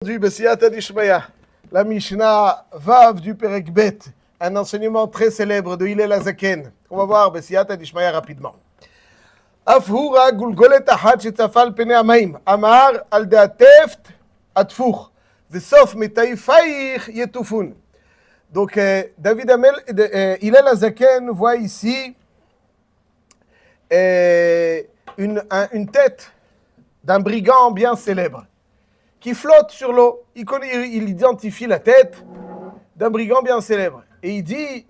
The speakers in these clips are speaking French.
Aujourd'hui, B'siyata Dishmaya, la Mishnah Vav du Perek Bet, un enseignement très célèbre de Hillel Azaken. On va voir B'siyata Dishmaya rapidement. Afhura gulgolet achat shetzafal pnei hamayim, amar al de'ateft atfuch, vesof metaïfaïch yetufun. Donc, David Amel, Hillel Azaken voit ici une tête d'un brigand bien célèbre qui flotte sur l'eau. Il identifie la tête d'un brigand bien célèbre. Et il dit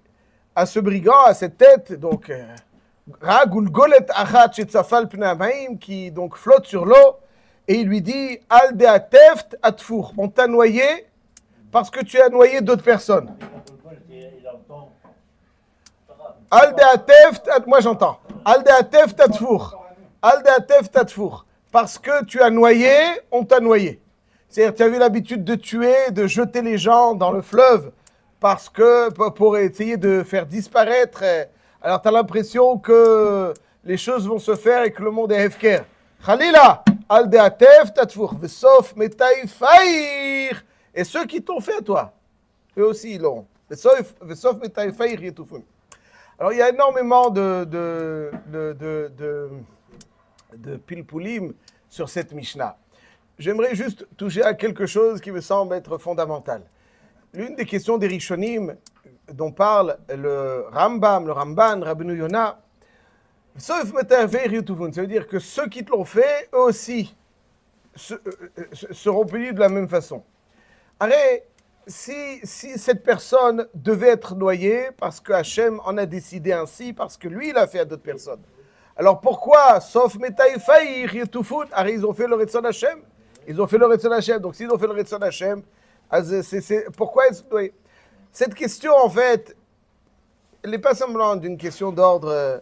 à ce brigand, à cette tête, donc, qui donc flotte sur l'eau, et il lui dit, Al de'ateft atfour, on t'a noyé parce que tu as noyé d'autres personnes. Al de'ateft, moi j'entends. Al de'ateft atfour. Al de'ateft atfour. Parce que tu as noyé, on t'a noyé. C'est-à-dire, tu as eu l'habitude de tuer, de jeter les gens dans le fleuve parce que, pour essayer de faire disparaître. Alors, tu as l'impression que les choses vont se faire et que le monde est hefker. Khalila, al de'atef tatfour, vesof metaïfaïr. Et ceux qui t'ont fait à toi, eux aussi ils l'auront. Vesof metaïfaïr yetufun. Alors, il y a énormément de pilpoulim sur cette Mishnah. J'aimerais juste toucher à quelque chose qui me semble être fondamental. L'une des questions des Rishonim dont parle le Rambam, le Ramban, Rabbeinu Yonah, ça veut dire que ceux qui te l'ont fait, eux aussi, seront punis de la même façon. Arrête, si cette personne devait être noyée parce que Hachem en a décidé ainsi, parce que lui, il a fait à d'autres personnes. Alors pourquoi, sauf Metaïfaïr, Yetufun, arrête, ils ont fait le Retzon Hachem? Ils ont fait le Retzon Hachem. Donc, s'ils ont fait le Retzon Hachem, pourquoi ils sont noyés? Cette question, en fait, elle n'est pas simplement d'une question d'ordre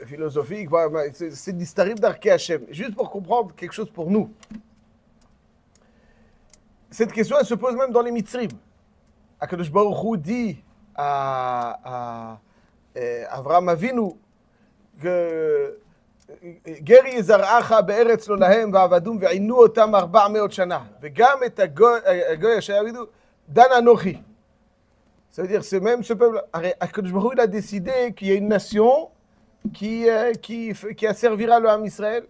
philosophique. C'est d'Istarib d'Arké Hachem. Juste pour comprendre quelque chose pour nous. Cette question, elle se pose même dans les Mitzrim. Akadosh Baruch Hu dit à Avraham Avinu que גרי זרעך בארץ לא להם ועבדום ועינו אותם 400 שנה וגם את הגוי אשר יעבדו דן אנוכי. Ça veut dire c'est même ce peuple. Akadosh Baruch Hu, il a décidé qu'il y a une nation qui asservira le Ham Israël,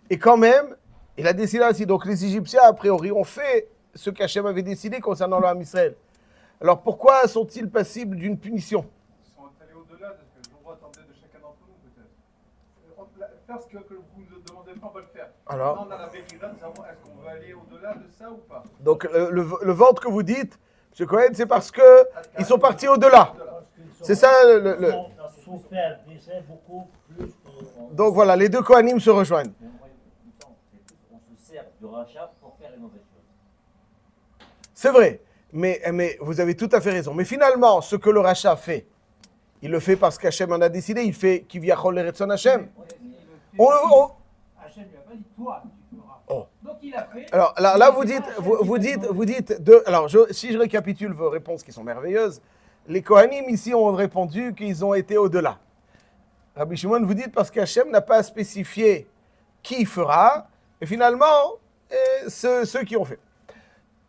et quand même il a décidé ainsi. Donc les Égyptiens a priori ont fait ce qu'Hachem avait décidé concernant le Ham Israël. Alors pourquoi sont-ils passibles d'une punition? Ce que vous ne demandez pas, on va le faire. Alors, maintenant, on a la Bechira, nous savons, est-ce qu'on va aller au-delà de ça ou pas? Donc, le ventre que vous dites, M. Cohen, c'est parce qu'ils sont partis au-delà. C'est ça le... Ils ont souffert beaucoup plus. Donc voilà, les deux Kohanim se rejoignent. On se sert du rachat pour faire les mauvaises choses. C'est vrai, mais vous avez tout à fait raison. Mais finalement, ce que le rachat fait, il le fait parce qu'Hachem en a décidé, il fait Kivyachol le Retzon Hachem. Hachem lui a pas dit toi tu feras. Oh. Donc il a fait. Alors là vous dites alors si je récapitule vos réponses qui sont merveilleuses, les Kohanim ici ont répondu qu'ils ont été au-delà. Rabbi Shimon, vous dites parce qu'Hachem n'a pas spécifié qui fera, et finalement ceux qui ont fait.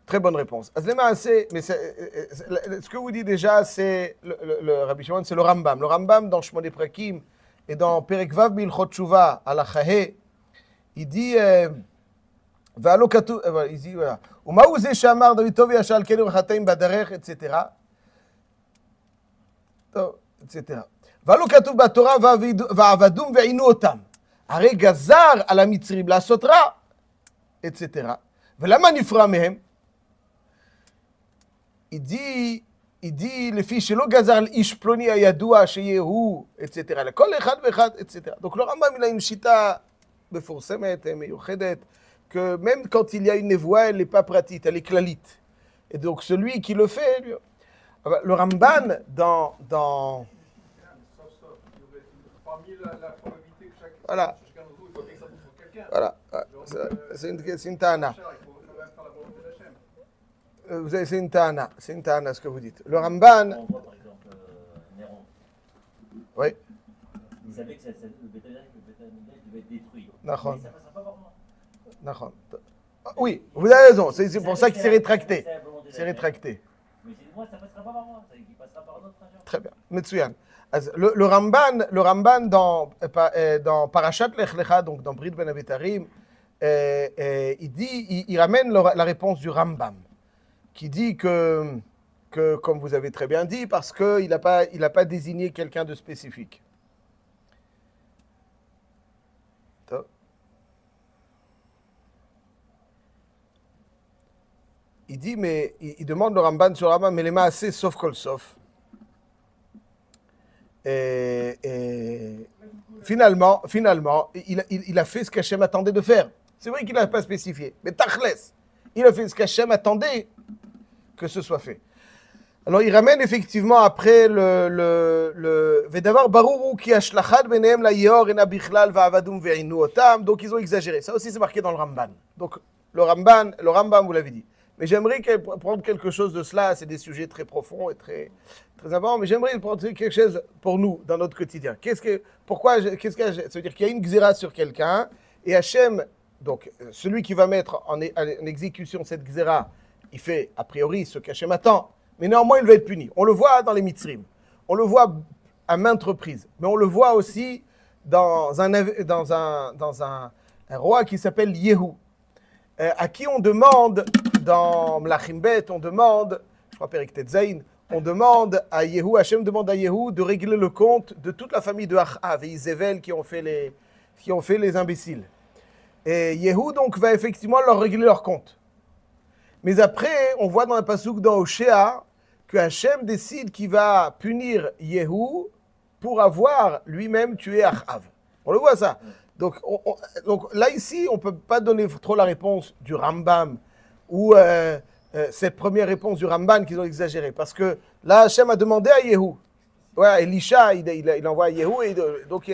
Très bonne réponse. Mais ce que vous dites déjà, c'est le Rabbi Shimon, c'est le Rambam. Le Rambam dans Shmoneh Prakim et dans Perek Vav Bilchot Tshuva à la Chahé, il dit il dit voilà. Umahu ze shamar David tov yashal kenu rachataim baderech, etc. etc. Valo katuv batorah va'avadum ve'inu otam. Hare gazar al hamitzrim la'asot ra, etc. Velama nifra mehem? Il dit, les filles, chez l'Ogazar, l'ish ploni ayadoua, chez Yehu, etc. Le kol echad vechad, etc. Donc le Rambam, il a une chita beforsemet, meyuchedet, que même quand il y a une névoie, elle n'est pas pratique, elle est clalite. Et donc celui qui le fait, lui, le Ramban, dans Parmi la probabilité que chacun voilà. d'entre vous, il faut bien que ça bouge pour quelqu'un. Voilà, c'est une ta'ana. Il faut quand même faire la volonté d'Hachem. Vous avez, c'est une ta'ana ce que vous dites. Le Ramban, On voit par exemple Néron. oui, Il savait que le bétail devait être détruit. Nachon. Mais ça ne passera pas par moi. Nachon. Oui, vous avez raison, c'est pour ça qu'il s'est rétracté. C'est la volonté C'est d'Hachem. rétracté. Mais c'est moi, ça passera pas par moi, ça, il passera par un autre agent. Très bien. Metsuyan. Le Ramban dans Parashat Lech Lecha, donc dans Brit Ben Abetarim, il ramène la réponse du Rambam, qui dit que comme vous avez très bien dit, parce qu'il n'a pas désigné quelqu'un de spécifique. Il dit, mais il demande le Ramban sur le Rambam, mais les maasé sauf kol sauf. Et finalement, il a fait ce qu'Hachem attendait de faire. C'est vrai qu'il n'a pas spécifié, mais tachles, il a fait ce qu'Hachem attendait que ce soit fait. Alors il ramène effectivement après le Vedavar Baruru ki ashlachad benehem la yor ena bichlal va'avadum ve'inu otam. Donc ils ont exagéré. Ça aussi c'est marqué dans le Ramban. Donc le Rambam vous l'avez dit. Mais j'aimerais prendre quelque chose de cela. C'est des sujets très profonds et très importants. Mais j'aimerais prendre quelque chose pour nous dans notre quotidien. Pourquoi ça veut dire qu'il y a une gzera sur quelqu'un et Hachem, donc celui qui va mettre en exécution cette gzera, il fait a priori ce qu'Hachem attend. Mais néanmoins, il va être puni. On le voit dans les Mitzrim. On le voit à maintes reprises. Mais on le voit aussi dans un roi qui s'appelle Yehou, à qui on demande, dans Mlachim Bet, on demande, je crois Perek Tetzain, on demande à Yehou, Hachem demande à Yehou de régler le compte de toute la famille de Achav et Izével qui ont fait les imbéciles. Et Yehou, donc, va effectivement leur régler leur compte. Mais après, on voit dans un passouk dans Oshéa que Hachem décide qu'il va punir Yehou pour avoir lui-même tué Achav. On le voit ça. Donc là, ici, on ne peut pas donner trop la réponse du Rambam ou cette première réponse du Ramban qu'ils ont exagéré. Parce que là, Hachem a demandé à Yehou. Ouais, Elisha, il envoie à Yehou et donc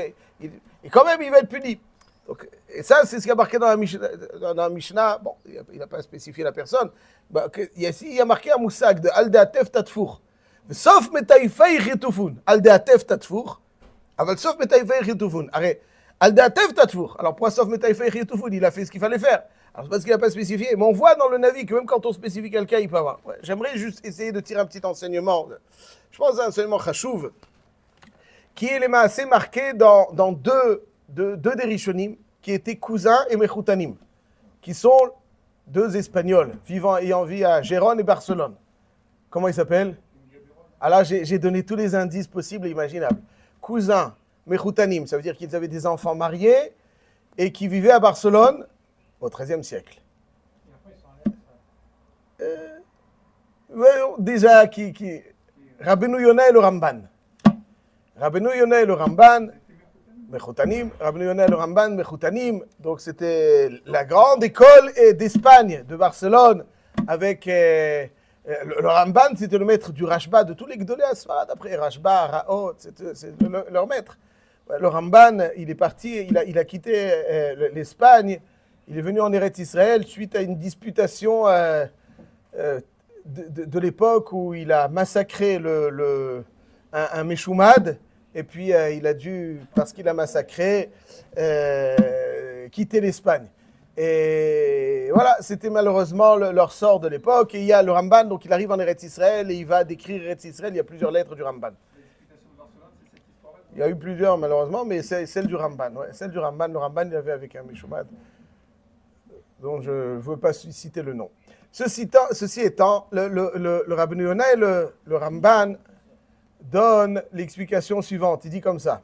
quand même, il va être puni. Donc, et ça, c'est ce qui a marqué dans la Mishnah. Bon, il n'a pas spécifié la personne. Ici, il y a marqué un moussag de Aldeatef Tatfour. Sauf Metaifei Ritufun. Aldeatef Tatfour. Aval sauf Metaifei Ritufun. Arrête. Aldeatef Tatfour. Alors, pourquoi sauf Metaifei Ritufun? Il a fait ce qu'il fallait faire. Alors, c'est parce qu'il n'a pas spécifié. Mais on voit dans le Navi que même quand on spécifie quelqu'un, il peut avoir. Ouais, j'aimerais juste essayer de tirer un petit enseignement. Je pense à un enseignement chachouv, qui est les maasé marqué dans deux des Rishonim, qui étaient cousins et Mechoutanim, qui sont deux Espagnols, ayant vie à Gérone et Barcelone. Comment ils s'appellent? Ah là, j'ai donné tous les indices possibles et imaginables. Cousins, Mechoutanim, ça veut dire qu'ils avaient des enfants mariés et qui vivaient à Barcelone au XIIIe siècle. Déjà, Rabbeinu Yonah et le Ramban. Rabbeinu Yonah et le Ramban, Mechoutanim, Rabbeinu Yonah et le Ramban, Mechoutanim. Donc c'était la grande école d'Espagne, de Barcelone, avec le Ramban, c'était le maître du Rashba, de tous les Gdolé Asfarad. Après Rashba, Raot, c'est leur maître. Le Ramban, il est parti, il a quitté l'Espagne, il est venu en Eretz Israël suite à une disputation de l'époque où il a massacré un Meshoumad. Et puis, il a dû, parce qu'il a massacré, quitter l'Espagne. Et voilà, c'était malheureusement leur sort de l'époque. Et il y a le Ramban, donc il arrive en Eretz Israël et il va décrire Eretz Israël. Il y a plusieurs lettres du Ramban. Il y a eu plusieurs, malheureusement, mais c'est celle du Ramban. Ouais, celle du Ramban. Le Ramban, il avait avec un Meshoumad, dont je ne veux pas citer le nom. Ceci étant, le Rabbeinu Yonah et le Ramban donne l'explication suivante. Il dit comme ça.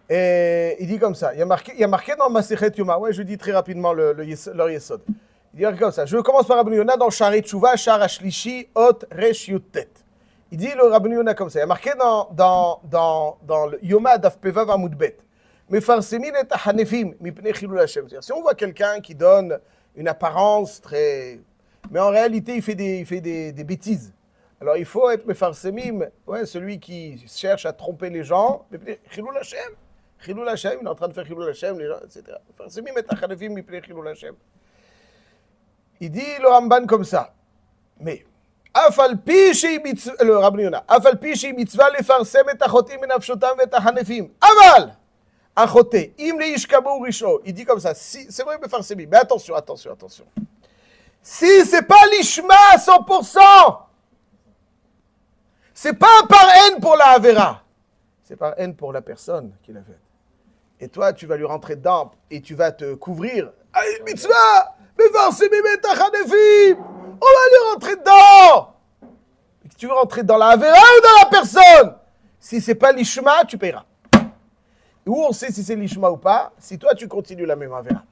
Et il dit comme ça. Il y a marqué dans Masechet Yoma. Ouais, je dis très rapidement leur yesod. Il dit comme ça. Je commence par Rabbeinu Yonah dans Sharet Tshuva, Shar Ashlishi, Ot Resh Yutet. Il dit le Rabbeinu Yonah comme ça. Il y a marqué dans le Yoma Daf Pevav Amud Bet. Mefarsemin et Hanefim mipnei chilul Hashem. Si on voit quelqu'un qui donne une apparence très, mais en réalité il fait des bêtises. Alors il faut être mefarsemim, ouais, celui qui cherche à tromper les gens. Chilul Hashem, il est en train de faire chilul Hashem, les gens, etc. Mefarsemim et Hanefim mipnei chilul Hashem. Il dit le Ramban comme ça. Mais le Rabbeinu Yonah, afal pi shi mitzvah lefarsem et achotim et nafshotam et hanefim. Aval. Achoté, im leish kamo risho. Il dit comme ça. Si, c'est vrai, Mefarsémi. Mais attention. Si c'est pas l'ishma à 100%, c'est pas par haine pour la Avera. C'est par haine pour la personne qui l'a fait. Et toi, tu vas lui rentrer dedans et tu vas te couvrir. Allez, mitzvah, Mefarsémi betachanefim. On va lui rentrer dedans. Tu veux rentrer dans la Avera ou dans la personne? Si c'est pas l'ishma, tu paieras. Où on sait si c'est l'ishma ou pas? Si toi, tu continues la même Avera.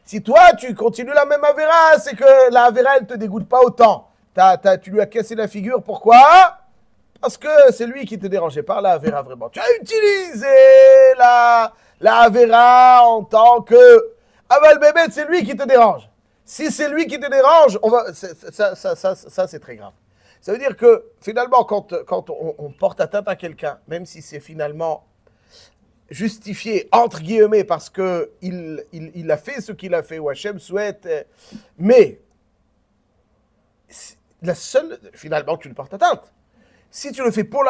Si toi, tu continues la même Avera, c'est que la Avera, elle ne te dégoûte pas autant. Tu lui as cassé la figure. Pourquoi? Parce que c'est lui qui te dérangeait par la Avera, vraiment. Tu as utilisé la Avera en tant que... Aval bébé, c'est lui qui te dérange. Si c'est lui qui te dérange, ça c'est très grave. Ça veut dire que, finalement, quand on porte atteinte à quelqu'un, même si c'est finalement justifié, entre guillemets, parce qu'il a fait ce qu'il a fait, ou Hachem souhaite, mais la seule, finalement, tu lui portes atteinte. Si tu le fais pour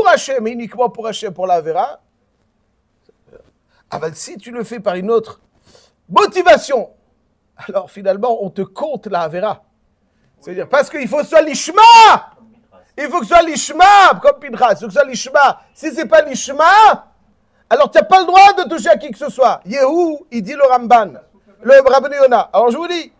Hachem, et uniquement pour Hachem, pour la Vera, si tu le fais par une autre motivation, alors finalement, on te compte la Avera. C'est-à-dire, parce qu'il faut que ce soit l'ishma. Il faut que ce soit l'ishma, comme Pinchas. Il faut que ce soit l'ishma. Si ce n'est pas l'ishma, alors tu n'as pas le droit de toucher à qui que ce soit. Yehou, il dit le Ramban, le Rabbeinu Yona. Alors je vous dis,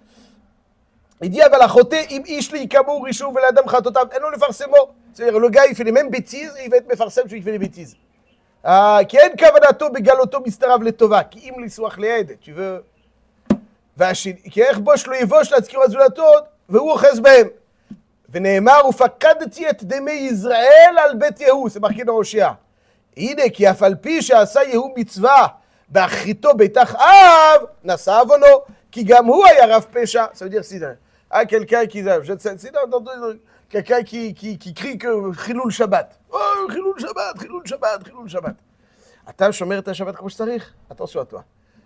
il dit, im ishli kamou rishou veladam chatotav. Et non, le farsemo. C'est-à-dire, le gars, il fait les mêmes bêtises et il va être mefarsem celui qui fait les bêtises. Ki en kavanato begaloto mistarav letova. Ki im liswach leed. Tu veux... כי איך בוש לא יבוש להזכיר הזולתות, והוא אוחז בהם. ונאמר, ופקדתי את דמי ישראל על בית יהוא, זה מרקין הראשיה. הנה, כי אף על פי שעשה יהוא מצווה, באחריתו בית אחאב, נשא עוונו, כי גם הוא היה רב פשע. Ça veut dire, si quelqu'un qui... quelqu'un qui crie que חילול שבת. Oh, חילול שבת, חילול שבת, חילול שבת. אתה שומר את השבת כמו שצריך? Attention à toi.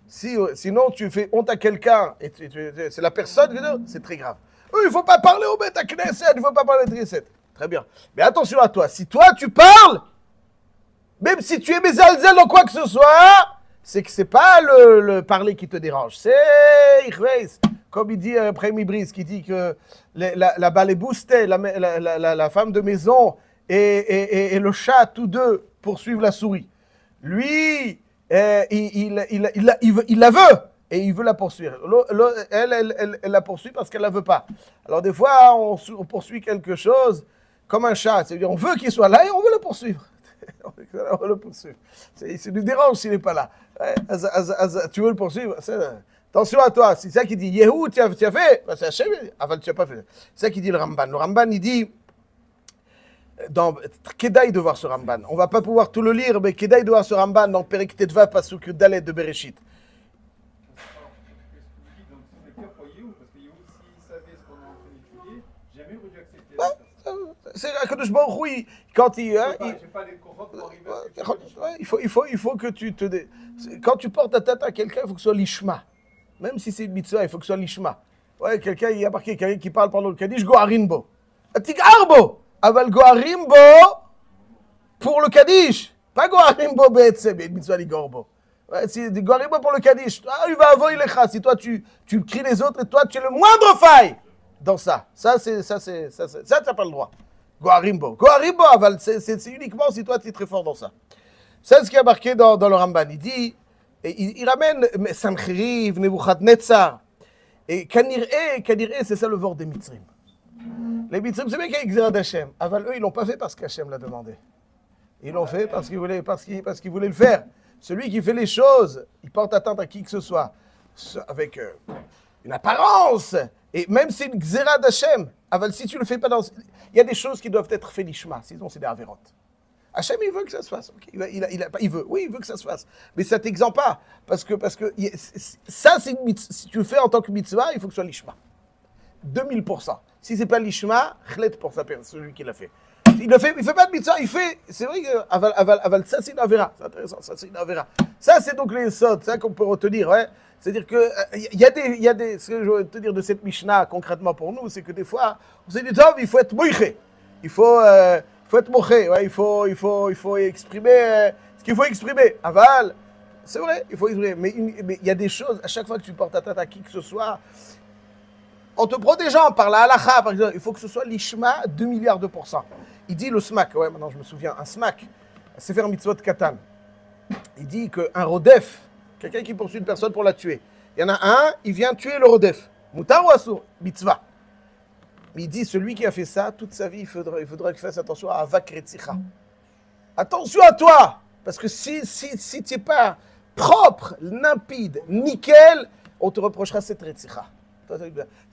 Sinon, tu fais honte à quelqu'un, et c'est la personne, c'est très grave. Il ne faut pas parler au Beth Knesset, il ne faut pas parler au Knesset. Très bien. Mais attention à toi, si toi tu parles, même si tu es mezalzel dans quoi que ce soit, c'est que ce n'est pas le parler qui te dérange. C'est, comme il dit après Mibris, qui dit que la balébouste, la femme de maison et le chat, tous deux, poursuivent la souris. Lui... il la veut et il veut la poursuivre. Elle la poursuit parce qu'elle ne la veut pas. Alors des fois, on poursuit quelque chose comme un chat. C'est-à-dire on veut qu'il soit là et on veut le poursuivre. On veut le poursuivre. Ça nous dérange s'il n'est pas là. Tu veux le poursuivre? Attention à toi. C'est ça qui dit Yehou, tu as fait. C'est Hachem, tu n'as pas fait. C'est ça qui dit le Ramban. Le Ramban, il dit... Dans Kedaï de voir ce Ramban. On ne va pas pouvoir tout le lire, mais Kedaï de voir ce Ramban dans Perek Tetva Pasuk Dalet de Bereshit. C'est Akadosh Baruch Hu, quand il... Il faut que tu te... Quand tu portes ta tête à quelqu'un, il faut que ce soit l'ishma. Même si c'est une mitzvah, il faut que ce soit l'ishma. Ouais, quelqu'un, il y a marqué, quelqu'un qui parle pendant le Kaddish, Goharinbo. Atik Arbo. Aval Goharimbo pour le Kaddish. Pas Goharimbo Be'etzem, il y a une mitzvah li Gorbo. C'est Goharimbo pour le Kaddish. Il va avoyer lecha. Si toi tu cries les autres et toi tu es le moindre faille dans ça. Ça, tu n'as pas le droit. Goharimbo. Goharimbo, Aval, c'est uniquement si toi tu es très fort dans ça. C'est ce qui est marqué dans le Ramban. Il dit, il ramène Sancheriv, Nebuchadnezzar. Et Kanir'e, c'est ça le vort des Mitzrim. Les Mitzrim, c'est bien qu'il y a Xéra d'Hachem. Aval, eux, ils ne l'ont pas fait parce qu'Hachem l'a demandé. Ils l'ont fait parce qu'ils voulaient le faire. Celui qui fait les choses, il porte atteinte à qui que ce soit, avec une apparence. Et même si c'est une Xéra d'Hachem, Aval, si tu ne le fais pas dans... Il y a des choses qui doivent être faites l'ishma, sinon c'est des avérotes. Hachem, il veut que ça se fasse. Okay. Il veut que ça se fasse. Mais ça ne t'exempte pas. Parce que ça, c'est si tu le fais en tant que mitzvah, il faut que ce soit l'ishma. 2000%. Si ce n'est pas l'ishma, chlet pour sa personne, celui qui l'a fait. Il ne fait pas de mitzvah, il fait. C'est vrai que aval, ça c'est une avéra. C'est intéressant, ça c'est une avéra. Ça c'est donc les sods, c'est ça qu'on peut retenir. Ouais. C'est-à-dire que il y a des. Ce que je veux te dire de cette Mishnah concrètement pour nous, c'est que des fois, on s'est dit, il faut être mouché. Il faut être moché. Ouais, il faut exprimer ce qu'il faut exprimer. Aval, C'est vrai, il faut isoler. Mais il y a des choses, à chaque fois que tu portes atteinte à qui que ce soit, en te protégeant par la halakha, par exemple, il faut que ce soit l'ishma 2 milliards de %. Il dit le smack, ouais, maintenant je me souviens, un smack, c'est faire mitzvot katan. Il dit qu'un rodef, quelqu'un qui poursuit une personne pour la tuer, il y en a un, il vient tuer le rodef. Moutar ou assour, mitzvah. Mais il dit, celui qui a fait ça, toute sa vie, il faudra qu'il fasse attention à avak retzicha. Attention à toi, parce que si tu n'es pas propre, limpide, nickel, on te reprochera cette retzicha. Parce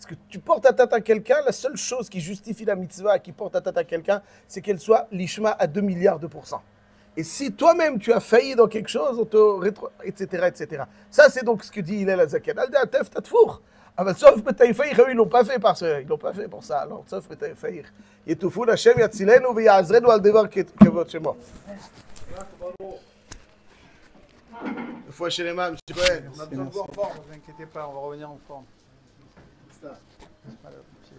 que tu portes atteinte à quelqu'un, la seule chose qui justifie la mitzvah qui porte atteinte à quelqu'un, c'est qu'elle soit l'ishma à 2 milliards de %. Et si toi-même tu as failli dans quelque chose, on te etc., etc. Ça, c'est donc ce que dit Hillel Azaken. Al-Da'atef Tatfour. Ah ben, sauf Betaïfaïr, ils l'ont pas fait ils l'ont pas fait pour ça. Alors, sauf Betaïfaïr. Yetoufou, Hashem, Yatzilenu, V'yazrenu, al devar kevot shemo. Une fois chez les mâles, M. Cohen, on a besoin de vous en forme. Ne vous inquiétez pas, on va revenir en forme. Ça. Voilà, ok.